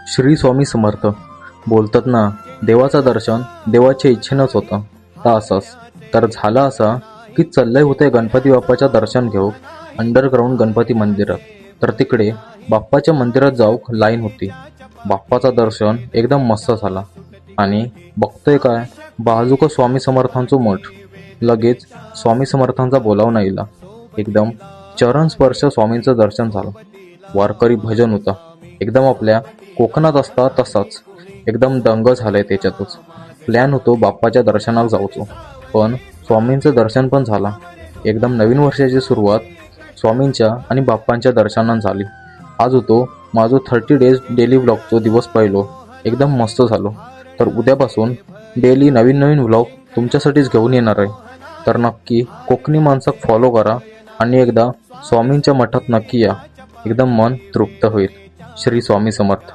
श्री स्वामी समर्थ. बोलतात ना, देवाचं दर्शन देवाच्या इच्छेनंच होतं. तर असंच तर झालं असं की चाललंय होते गणपती बाप्पाचं दर्शन घेऊ अंडरग्राऊंड गणपती मंदिरात. तर तिकडे बाप्पाच्या मंदिरात जाऊ लाईन होती. बाप्पाचं दर्शन एकदम मस्त झाला आणि बघतोय काय, बाजूक स्वामी समर्थांचं मठ. लगेच स्वामी समर्थांचा बोलावणा येईल. एकदम चरण स्पर्श स्वामींचं दर्शन झालं. वारकरी भजन होता, एकदम आपल्या कोकणात असता तसाच. एकदम दंग झालाय त्याच्यातच. प्लॅन होतो बाप्पाच्या दर्शनाला जाऊचो, पण स्वामींचं दर्शन पण झाला. एकदम नवीन वर्षाची सुरुवात स्वामींच्या आणि बाप्पांच्या दर्शनानं झाली. आज होतो माझं 30 डेज डेली व्लॉगचो दिवस पहिलो. एकदम मस्त झालो. तर उद्यापासून डेली नवीन नवीन व्लॉग तुमच्यासाठीच घेऊन येणार आहे. तर नक्की कोकणी माणसाक फॉलो करा आणि एकदा स्वामींच्या मठात नक्की या. एकदम मन तृप्त होईल. श्री स्वामी समर्थ.